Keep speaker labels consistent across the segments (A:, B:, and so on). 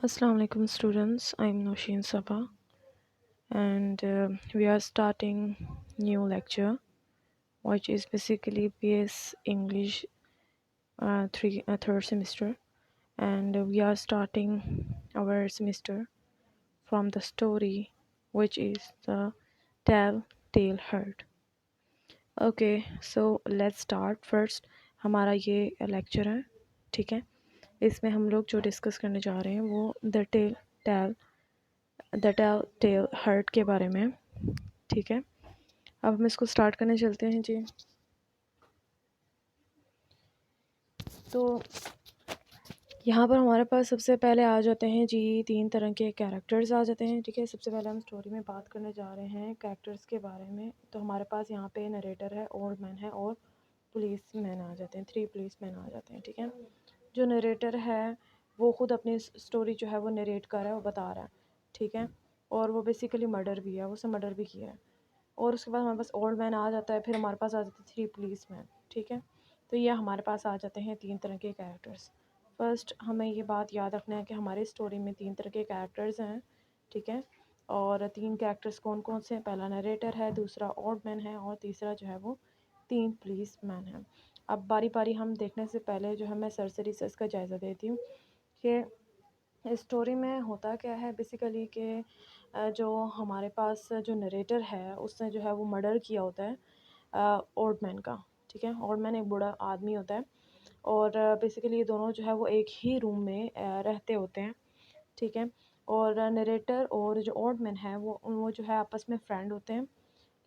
A: Assalamu alaikum students, I'm Noshin Sabah and we are starting new lecture which is basically BS English third semester, and we are starting our semester from the story which is the Telltale Heart. Okay, so let's start first. हमारा ये lecture है, ठीक है। इसमें हम लोग जो discuss करने जा रहे हैं वो टेल द टेल हर्ट के बारे में, ठीक है। अब हम इसको स्टार्ट करने चलते हैं जी। तो यहाँ पर हमारे पास सबसे पहले आ जाते हैं जी, तीन तरह के कैरेक्टर्स आ जाते हैं, ठीक है। सबसे पहले हम स्टोरी में बात करने जा रहे हैं कैरेक्टर्स के बारे में। तो हमारे पास यहाँ पे नरेटर है, ओल्ड मैन है और पुलिस मैन आ जाते हैं, 3 पुलिस मैन आ जाते हैं, ठीक है। जो नरेटर है वो ख़ुद अपनी स्टोरी जो है वो नरेट कर रहा है, वो बता रहा है, ठीक है। और वो बेसिकली मर्डर भी है, उसने मर्डर भी किया है। और उसके बाद हमारे पास ओल्ड मैन आ जाता है, फिर हमारे पास आ जाते हैं 3 पुलिस मैन, ठीक है। तो ये हमारे पास आ जाते हैं 3 तरह के कैरेक्टर्स। फर्स्ट हमें ये बात याद रखना है कि हमारी स्टोरी में 3 तरह के कैरेक्टर्स हैं, ठीक है। और 3 कैरेक्टर्स कौन कौन से हैं? पहला नरेटर है, दूसरा ओल्ड मैन है और तीसरा जो है वो 3 पुलिस मैन है। अब बारी बारी हम देखने से पहले जो है मैं सरसरी से इसका जायज़ा देती हूँ कि स्टोरी में होता क्या है बेसिकली कि जो हमारे पास जो नरेटर है उसने जो है वो मर्डर किया होता है ओल्ड मैन का, ठीक है। ओल्ड मैन एक बूढ़ा आदमी होता है और बेसिकली ये दोनों जो है वो एक ही रूम में रहते होते हैं, ठीक है। और नरेटर और जो ओल्ड मैन है वो जो है आपस में फ्रेंड होते हैं।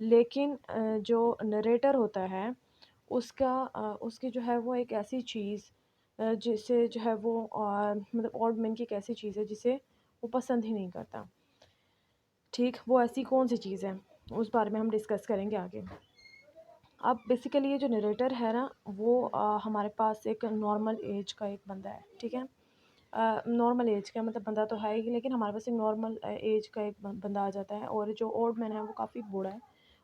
A: लेकिन जो नरेटर होता है उसकी जो है वो एक ऐसी चीज़ जिसे जो है वो मतलब ओल्ड मैन की एक ऐसी चीज़ है जिसे वो पसंद ही नहीं करता, ठीक। वो ऐसी कौन सी चीज़ है उस बारे में हम डिस्कस करेंगे आगे। अब बेसिकली ये जो नरेटर है ना वो हमारे पास एक नॉर्मल एज का एक बंदा है, ठीक है। नॉर्मल एज का मतलब बंदा तो है ही, लेकिन हमारे पास एक नॉर्मल एज का एक बंदा आ जाता है। और जो ओल्ड मैन है वो काफ़ी बूढ़ा है।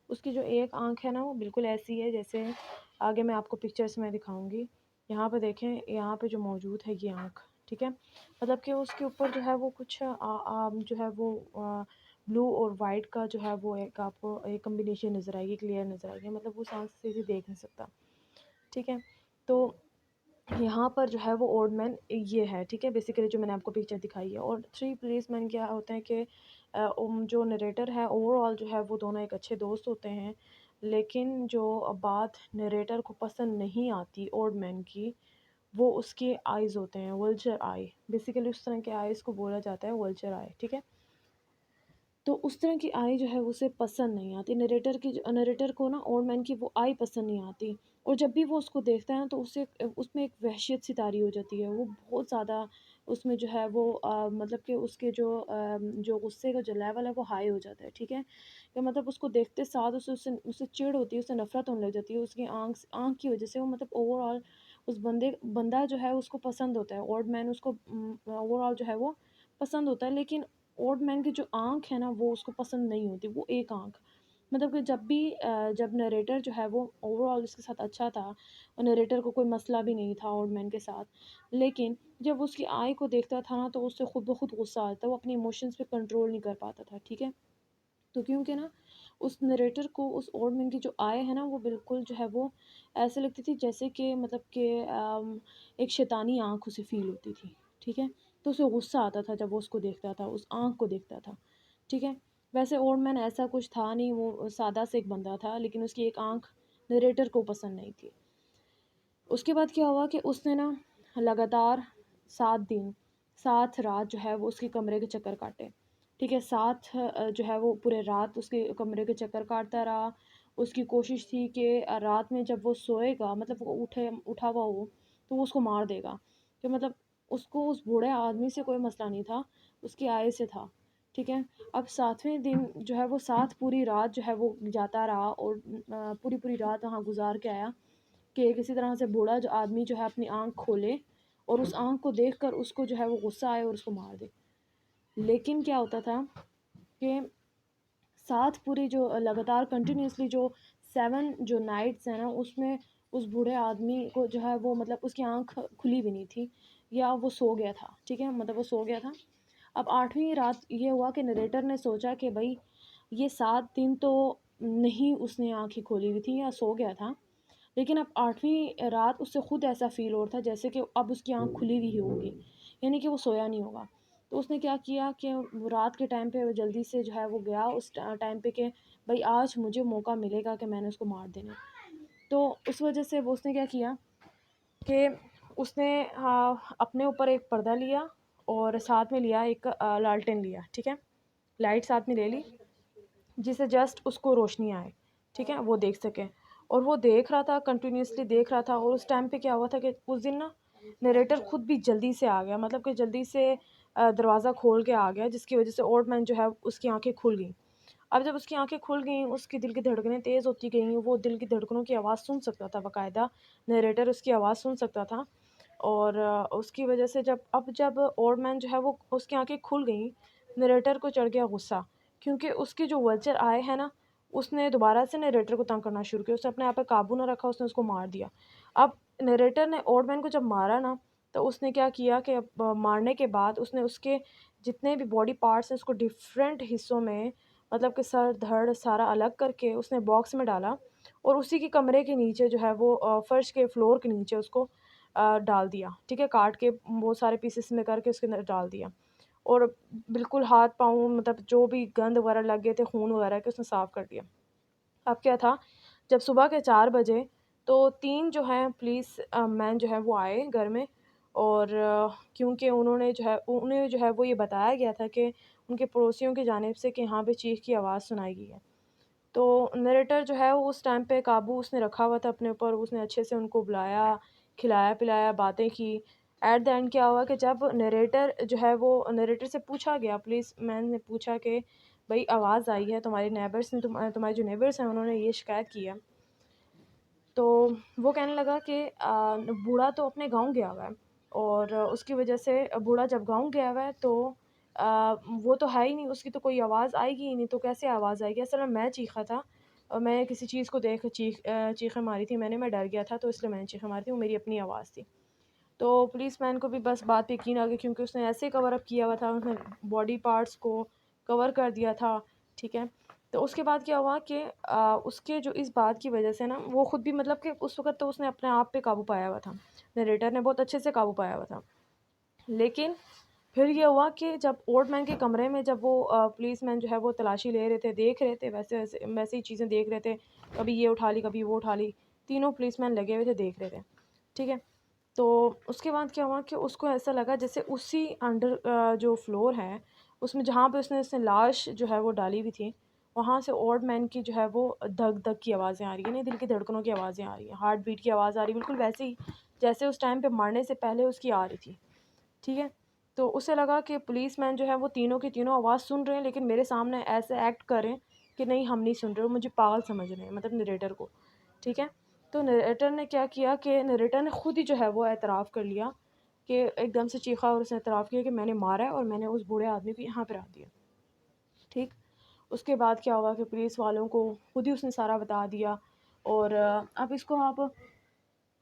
A: उसकी जो एक आंख है ना वो बिल्कुल ऐसी है जैसे आगे मैं आपको पिक्चर्स में दिखाऊंगी। यहाँ पे देखें, यहाँ पे जो मौजूद है ये आंख, ठीक है। मतलब कि उसके ऊपर जो है वो कुछ जो है वो ब्लू और वाइट का जो है वो एक आपको एक कम्बिनेशन नज़र आएगी, क्लियर नज़र आएगी, मतलब वो सांस से ही देख नहीं सकता, ठीक है। तो यहाँ पर जो है वो ओल्ड मैन ये है, ठीक है, बेसिकली जो मैंने आपको पिक्चर दिखाई है। और 3 पुलिस मैन क्या होते हैं कि जो नरेटर है ओवरऑल जो है वो दोनों एक अच्छे दोस्त होते हैं। लेकिन जो बात नरेटर को पसंद नहीं आती ओल्ड मैन की, वो उसके आइज़ होते हैं, वल्चर आई। बेसिकली उस तरह के आइज़ को बोला जाता है वल्चर आई, ठीक है। तो उस तरह की आई जो है उसे पसंद नहीं आती। नरेटर को ना ओल्ड मैन की वो आई पसंद नहीं आती। और जब भी वो उसको देखता है ना तो उसे उसमें एक वहशियत सी तारी हो जाती है। वो बहुत ज़्यादा उसमें जो है वो मतलब कि उसके जो गुस्से का जो लेवल है वो हाई हो जाता है, ठीक है। कि मतलब उसको देखते साथ उसे उससे उससे चिढ़ होती है, उसे नफ़रत होने लग जाती है उसकी आँख की वज़ह से। वो मतलब ओवरऑल उस बंदा जो है उसको पसंद होता है। ओल्ड मैन उसको ओवरऑल जो है वो पसंद होता है, लेकिन ओल्ड मैन की जो आँख है ना वो उसको पसंद नहीं होती, वो एक आँख। मतलब कि जब नरेटर जो है वो ओवरऑल उसके साथ अच्छा था और नरेटर को कोई मसला भी नहीं था ओल्ड मैन के साथ, लेकिन जब उसकी आई को देखता था ना तो उससे खुद ब खुद गुस्सा आता था, वो अपने इमोशंस पे कंट्रोल नहीं कर पाता था, ठीक है। तो क्योंकि ना उस नरेटर को उस ओल्ड मैन की जो आय है ना वो बिल्कुल जो है वो ऐसे लगती थी जैसे कि मतलब कि एक शैतानी आँख उसे फ़ील होती थी, ठीक है। तो उसे गुस्सा आता था जब वो उसको देखता था, उस आँख को देखता था, ठीक है। वैसे ओल्ड मैन ऐसा कुछ था नहीं, वो सादा से एक बंदा था, लेकिन उसकी एक आँख नरेटर को पसंद नहीं थी। उसके बाद क्या हुआ कि उसने ना लगातार 7 दिन 7 रात जो है वो उसके कमरे के चक्कर काटे, ठीक है। 7 जो है वो पूरे रात उसके कमरे के चक्कर काटता रहा। उसकी कोशिश थी कि रात में जब वो सोएगा, मतलब वो उठा हुआ हो तो वो उसको मार देगा। कि मतलब उसको उस बूढ़े आदमी से कोई मसला नहीं था, उसकी आय से था, ठीक है। अब 7वें दिन जो है वो 7 पूरी रात जो है वो जाता रहा और पूरी रात वहाँ गुज़ार के आया कि किसी तरह से बूढ़ा जो आदमी जो है अपनी आँख खोले और उस आँख को देखकर उसको जो है वो गुस्सा आए और उसको मार दे। लेकिन क्या होता था कि 7 पूरी जो लगातार कंटिन्यूअसली जो 7 जो नाइट्स हैं ना उसमें उस बूढ़े आदमी को जो है वो मतलब उसकी आँख खुली भी नहीं थी। या वो सो गया था, ठीक है, मतलब वो सो गया था। अब 8वीं रात ये हुआ कि नरेटर ने सोचा कि भाई ये 7 दिन तो नहीं उसने आँखें खोली हुई थी या सो गया था, लेकिन अब 8वीं रात उससे खुद ऐसा फ़ील हो रहा था जैसे कि अब उसकी आँख खुली हुई होगी, यानी कि वो सोया नहीं होगा। तो उसने क्या किया कि रात के टाइम पे वो जल्दी से जो है वो गया उस टाइम पे कि भाई आज मुझे मौका मिलेगा कि मैंने उसको मार देना। तो उस वजह से वो उसने क्या किया कि उसने अपने ऊपर एक पर्दा लिया और साथ में लिया एक लालटेन लिया, ठीक है, लाइट साथ में ले ली जिससे जस्ट उसको रोशनी आए, ठीक है, वो देख सके। और वो देख रहा था, कंटिन्यूसली देख रहा था। और उस टाइम पे क्या हुआ था कि उस दिन ना नरेटर खुद भी जल्दी से आ गया, मतलब कि जल्दी से दरवाज़ा खोल के आ गया, जिसकी वजह से ओल्ड मैन जो है उसकी आंखें खुल गई। अब जब उसकी आंखें खुल गई, उसकी दिल की धड़कनें तेज़ होती गई, वो दिल की धड़कनों की आवाज़ सुन सकता था, बाकायदा नरेटर उसकी आवाज़ सुन सकता था। और उसकी वजह से जब ओल्ड मैन जो है वो उसकी आंखें खुल गई, नरेटर को चढ़ गया गुस्सा, क्योंकि उसके जो वल्चर आए हैं ना, उसने दोबारा से नरेटर को तंग करना शुरू किया। उसने अपने आप पे काबू ना रखा, उसने उसको मार दिया। अब नरेटर ने ओल्ड मैन को जब मारा ना, तो उसने क्या किया कि मारने के बाद उसने उसके जितने भी बॉडी पार्ट्स हैं उसको डिफरेंट हिस्सों में, मतलब कि सर धड़ सारा अलग करके उसने बॉक्स में डाला और उसी के कमरे के नीचे जो है वो फर्श के फ्लोर के नीचे उसको डाल दिया, ठीक है, काट के वो सारे पीसेस में करके उसके अंदर डाल दिया। और बिल्कुल हाथ पाँव मतलब जो भी गंद वगैरह लग गए थे खून वगैरह के, उसने साफ़ कर दिया। अब क्या था, जब सुबह के 4 बजे तो 3 जो हैं पुलिस मैन जो है वो आए घर में। और क्योंकि उन्होंने जो है उन्हें जो है वो ये बताया गया था कि उनके पड़ोसियों की जानिब से कि यहाँ पे चीख की आवाज़ सुनाई गई है। तो नरेटर जो है वो उस टाइम पे काबू उसने रखा हुआ था अपने ऊपर, उसने अच्छे से उनको बुलाया, खिलाया-पिलाया, बातें की। एट द एंड क्या हुआ कि जब नरेटर जो है वो नरेटर से पूछा गया, पुलिसमैन ने पूछा कि भई आवाज़ आई है, तुम्हारे नेबर्स ने तुम्हारे जो नेबर्स हैं उन्होंने ये शिकायत की है। तो वो कहने लगा कि बूढ़ा तो अपने गाँव गया हुआ है और उसकी वजह से बूढ़ा जब गाँव गया हुआ है तो वो तो है ही नहीं, उसकी तो कोई आवाज़ आएगी ही नहीं, तो कैसे आवाज़ आएगी? असल में मैं चीखा था और मैं किसी चीज़ को देख चीखें मारी थी मैंने, मैं डर गया था तो इसलिए मैंने चीखें मारी थी, वो मेरी अपनी आवाज़ थी। तो पुलिसमैन को भी बस बात पे यकीन आ गया, क्योंकि उसने ऐसे कवर अप किया हुआ था, उसने बॉडी पार्ट्स को कवर कर दिया था, ठीक है। तो उसके बाद क्या हुआ कि उसके जो इस बात की वजह से ना वो खुद भी, मतलब कि उस वक़्त तो उसने अपने आप पे काबू पाया हुआ था। नरेटर ने बहुत अच्छे से काबू पाया हुआ था। लेकिन फिर ये हुआ कि जब ओल्ड मैन के कमरे में जब वो पुलिसमैन जो है वो तलाशी ले रहे थे, देख रहे थे, वैसे ही चीज़ें देख रहे थे, कभी ये उठा ली, कभी वो उठा ली, तीनों पुलिसमैन लगे हुए थे, देख रहे थे, ठीक है। तो उसके बाद क्या हुआ कि उसको ऐसा लगा जैसे उसी अंडर जो फ्लोर है, उसमें जहाँ पे उसने लाश जो है वो डाली हुई थी, वहाँ से ओल्ड मैन की जो है वो धक धक की आवाज़ें आ रही हैं, नहीं, दिल की धड़कनों की आवाज़ें आ रही हैं, हार्ट बीट की आवाज़ आ रही है, बिल्कुल वैसे ही जैसे उस टाइम पे मरने से पहले उसकी आ रही थी, ठीक है। तो उसे लगा कि पुलिसमैन जो है वो तीनों की तीनों आवाज़ सुन रहे हैं, लेकिन मेरे सामने ऐसे एक्ट कर रहे हैं कि नहीं हम नहीं सुन रहे, वो मुझे पागल समझ रहे हैं, मतलब नरेटर को, ठीक है। तो नरेटर ने क्या किया कि नरेटर ने खुद ही जो है वो एतराफ़ कर लिया कि एकदम से चीखा और उसने एतराफ़ किया कि मैंने मारा है और मैंने उस बूढ़े आदमी को यहाँ पे रख दिया, ठीक। उसके बाद क्या हुआ कि पुलिस वालों को खुद ही उसने सारा बता दिया। और अब इसको आप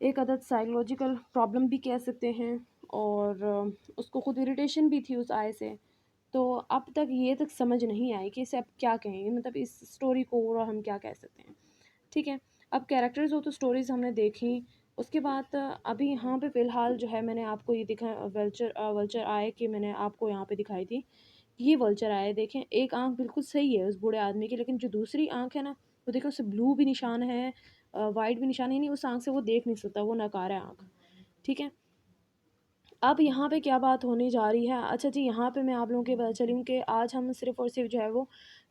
A: एक अदद साइकोलॉजिकल प्रॉब्लम भी कह सकते हैं। और उसको खुद इरिटेशन भी थी उस आय से। तो अब तक ये तक समझ नहीं आई कि इसे अब क्या कहेंगे, मतलब इस स्टोरी को और हम क्या कह सकते हैं, ठीक है। अब कैरेक्टर्स हो तो स्टोरीज़ हमने देखी। उसके बाद अभी यहाँ पे फ़िलहाल जो है मैंने आपको ये दिखा वल्चर वल्चर आय की मैंने आपको यहाँ पे दिखाई थी। ये वल्चर आय देखें, एक आँख बिल्कुल सही है उस बूढ़े आदमी की, लेकिन जो दूसरी आँख है ना, वो देखें उससे ब्लू भी निशान है, वाइट भी निशान है, नहीं उस आँख से वो देख नहीं सकता, वो नकारा है आँख, ठीक है। अब यहाँ पे क्या बात होने जा रही है, अच्छा जी, यहाँ पे मैं आप लोगों के पता चली हूँ कि आज हम सिर्फ़ और सिर्फ जो है वो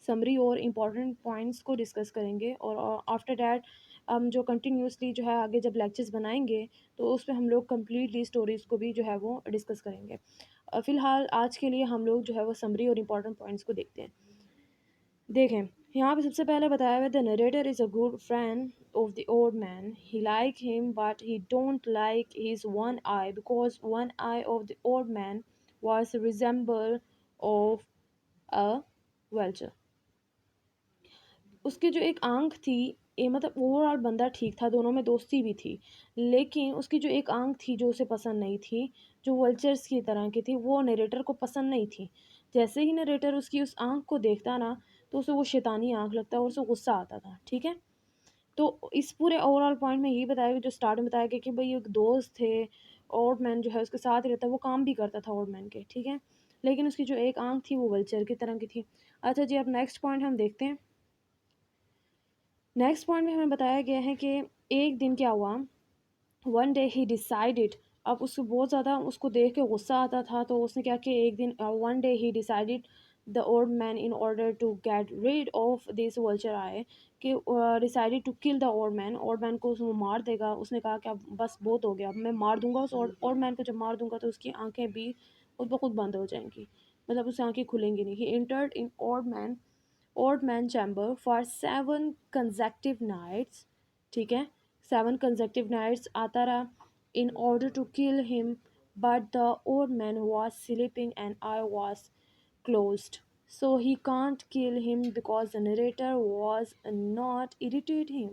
A: समरी और इम्पोर्टेंट पॉइंट्स को डिस्कस करेंगे। और आफ्टर दैट हम जो कंटिन्यूसली जो है आगे जब लेक्चर्स बनाएंगे तो उस पे हम लोग कम्प्लीटली स्टोरीज़ को भी जो है वो डिस्कस करेंगे। फ़िलहाल आज के लिए हम लोग जो है वो समरी और इम्पोर्टेंट पॉइंट्स को देखते हैं। देखें, यहाँ पे सबसे पहले बताया हुआ है the narrator is a good friend of the old man, he like him but he don't like his one I because one I of the old man was resemble of a vulture। उसकी जो एक आंख थी मतलब overall बंदा ठीक था, दोनों में दोस्ती भी थी, लेकिन उसकी जो एक आंख थी जो उसे पसंद नहीं थी, जो वल्चर्स की तरह की थी, वो नरेटर को पसंद नहीं थी। जैसे ही नरेटर उसकी उस आंख को देखता ना, तो उसे वो शैतानी आंख लगता और उसे गुस्सा आता था, ठीक है। तो इस पूरे ओवरऑल पॉइंट में यही बताया गया, जो स्टार्ट में बताया गया कि भाई एक दोस्त थे, ओल्ड मैन जो है उसके साथ ही रहता, वो काम भी करता था ओल्ड मैन के, ठीक है, लेकिन उसकी जो एक आंख थी वो वल्चर की तरह की थी। अच्छा जी, अब नेक्स्ट पॉइंट हम देखते हैं। नेक्स्ट पॉइंट में हमें बताया गया है कि एक दिन क्या हुआ, वन डे ही डिसाइडेड। अब उसको बहुत ज़्यादा उसको देख के गुस्सा आता था, तो उसने क्या किया, एक दिन one day he decided the old man in order to get rid of this vulture आए, कि decided to kill the old man को वो मार देगा। उसने कहा कि अब बस बहुत हो गया, अब मैं मार दूंगा उस ओल्ड मैन को, जब मार दूंगा तो उसकी आंखें भी खुद ब खुद बंद हो जाएंगी, मतलब उसकी आंखें खुलेंगी नहीं। He entered in old man chamber for 7 consecutive nights, ठीक है, 7 consecutive nights आता रहा, in order to kill him, but the old man was sleeping and I was closed, so he can't kill him because the narrator was not irritate him.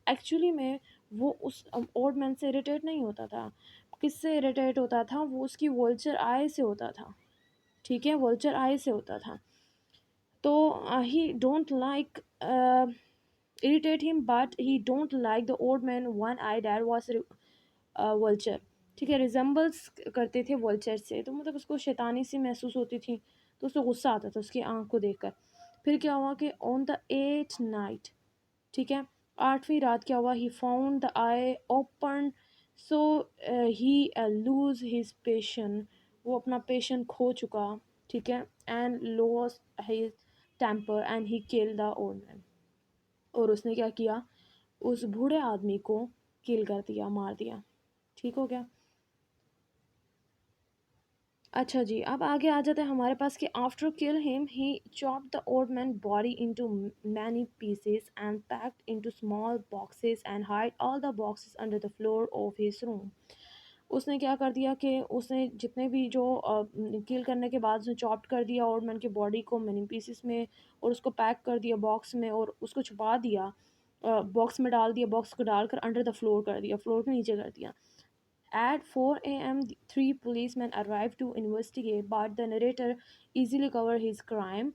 A: Actually में वो उस old man से irritate नहीं होता था। किससे irritate होता था, वो उसकी वोल्चर आई से होता था, ठीक है, वोल्चर आई से होता था। तो ही don't like irritate him, but he don't like the old man one eye that was vulture, ठीक है, रिजेंबल्स करते थे वल्चर से, तो मतलब उसको शैतानी सी महसूस होती थी, तो उसको गुस्सा आता था उसकी आंख को देखकर। फिर क्या हुआ कि ऑन द 8th नाइट, ठीक है, 8वीं रात क्या हुआ, he found the eye open, so he lose his patience, वो अपना पेशन खो चुका, ठीक है, and lost his temper and he kill the old man, और उसने क्या किया, उस बूढ़े आदमी को किल कर दिया, मार दिया, ठीक हो गया। अच्छा जी, अब आगे आ जाते हैं हमारे पास कि after kill him he chop the old man body into many pieces and packed into small boxes and hide all the boxes under the floor of his room. उसने क्या कर दिया कि उसने जितने भी जो किल करने के बाद उसने चॉप कर दिया ओल्ड मैन की बॉडी को मैनी पीसेस में, और उसको पैक कर दिया बॉक्स में, और उसको छुपा दिया, बॉक्स में डाल दिया, बॉक्स को डालकर अंडर द फ्लोर कर दिया, फ्लोर के नीचे कर दिया। At 4 a.m., 3 policemen arrived to investigate, but the narrator easily covered his crime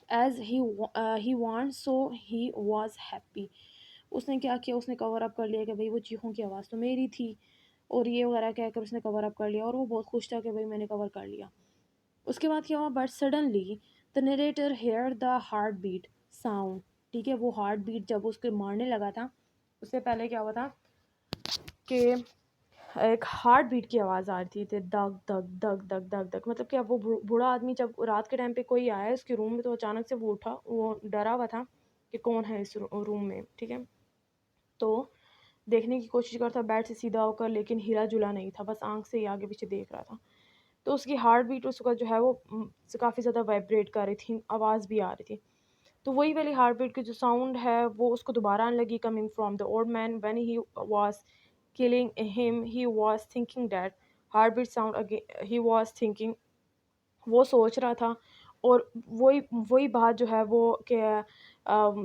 A: as he wants, so he was happy. उसने क्या किया, उसने कवर अप कर लिया कि भाई वो चीखों की आवाज़ तो मेरी थी, और ये वगैरह कहकर उसने कवर अप कर लिया, और वो बहुत खुश था कि भाई मैंने कवर कर लिया। उसके बाद क्या हुआ, but suddenly the narrator hear the heart beat sound, ठीक है, वो हार्ट बीट जब उसके मारने लगा था, उससे पहले क्या हुआ था कि एक हार्ट बीट की आवाज़ आ रही थी, दग दग दग दग दग दग, मतलब कि अब वो बूढ़ा आदमी जब रात के टाइम पे कोई आया है उसके रूम में, तो अचानक से वो उठा, वो डरा हुआ था कि कौन है इस रूम में, ठीक है, तो देखने की कोशिश करता बेड से सीधा होकर, लेकिन हिला जुला नहीं था, बस आंख से ही आगे पीछे देख रहा था। तो उसकी हार्ट बीट उसका जो है वो काफ़ी ज़्यादा वाइब्रेट कर रही थी, आवाज़ भी आ रही थी। तो वही वाली हार्ट बीट की जो साउंड है वो उसको दोबारा आने लगी, coming from the old man when he was killing him, he was thinking that heartbeat sound again, he was thinking, वो सोच रहा था, और वही वही बात जो है वो कि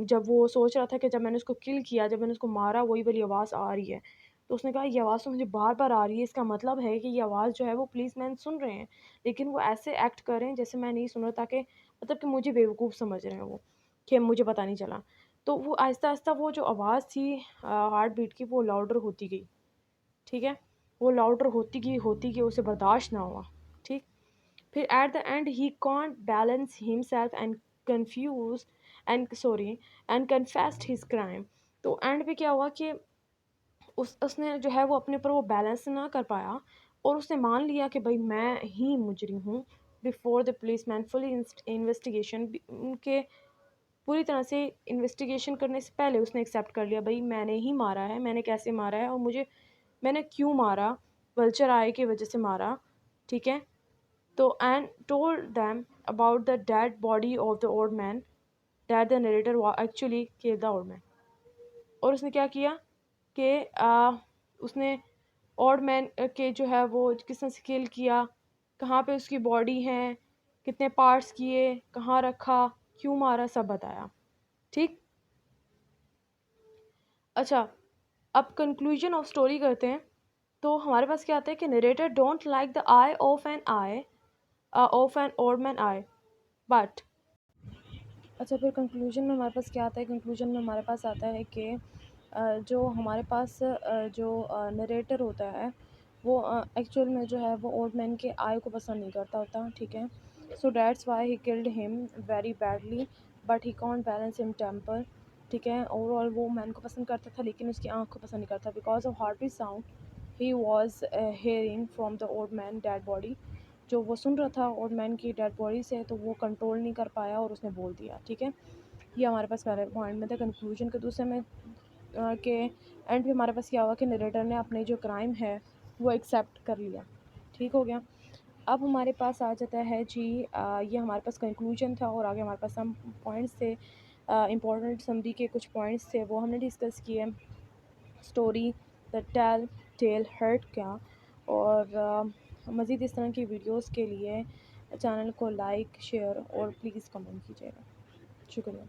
A: जब वो सोच रहा था कि जब मैंने उसको किल किया, जब मैंने उसको मारा, वही वाली आवाज़ आ रही है। तो उसने कहा ये आवाज़ तो मुझे बार बार आ रही है, इसका मतलब है कि ये आवाज़ जो है वो पुलिसमैन सुन रहे हैं, लेकिन वो ऐसे एक्ट कर रहे हैं जैसे मैं नहीं सुन रहा, ताकि मतलब कि मुझे बेवकूफ़ समझ रहे हैं वो, कि मुझे पता नहीं चला। तो वो आहिस्ता आहिस्ता वो जो आवाज़ थी हार्ट बीट की, वो लाउडर होती गई, ठीक है, वो लाउडर होती गई, उसे बर्दाश्त ना हुआ, ठीक। फिर at the and he can't balance himself and confuse and confessed his crime. तो एंड पे क्या हुआ कि उसने जो है वो अपने ऊपर वो बैलेंस ना कर पाया, और उसने मान लिया कि भाई मैं ही मुजरिम हूँ। Before the police man fully investigation, उनके पूरी तरह से इन्वेस्टिगेशन करने से पहले उसने एक्सेप्ट कर लिया, भाई मैंने ही मारा है, मैंने कैसे मारा है, और मुझे मैंने क्यों मारा, वल्चर आय की वजह से मारा, ठीक है। तो and told them about the dead body of the old man that the narrator actually killed the old man. और उसने क्या किया कि उसने ओल्ड मैन के जो है वो किसने से किल किया, कहाँ पे उसकी बॉडी है, कितने पार्ट्स किए, कहाँ रखा, क्यों मारा, सब बताया, ठीक। अच्छा, अब कंक्लूजन ऑफ स्टोरी करते हैं। तो हमारे पास क्या आता है कि narrator don't like the I of an old man I but. अच्छा, फिर कंक्लूजन में हमारे पास क्या आता है? कंक्लूजन में हमारे पास आता है कि जो हमारे पास जो नरेटर होता है वो एक्चुअल में जो है वो ओल्ड मैन के आई को पसंद नहीं करता होता, ठीक है। So that's why he killed him very badly but he can't balance him temper, ठीक है। ओवरऑल वो मैन को पसंद करता था लेकिन उसकी आँख को पसंद नहीं करता because of heart beat sound he was hearing from the old man dead body. जो वो सुन रहा था ओल्ड मैन की डेड बॉडी से, तो वो कंट्रोल नहीं कर पाया और उसने बोल दिया, ठीक है। ये हमारे पास पहले पॉइंट में था। कंक्लूजन के दूसरे में के एंड पे हमारे पास क्या हुआ कि नरेटर ने अपने जो क्राइम है वो एक्सेप्ट कर लिया, ठीक हो गया। अब हमारे पास आ जाता है जी ये हमारे पास कंक्लूजन था और आगे हमारे पास सम पॉइंट्स थे, इम्पोर्टेंट समरी के कुछ पॉइंट्स थे वो हमने डिस्कस किए। स्टोरी द टेल हर्ट क्या। और मज़ीद इस तरह की वीडियोस के लिए चैनल को लाइक शेयर और प्लीज़ कमेंट कीजिएगा। शुक्रिया।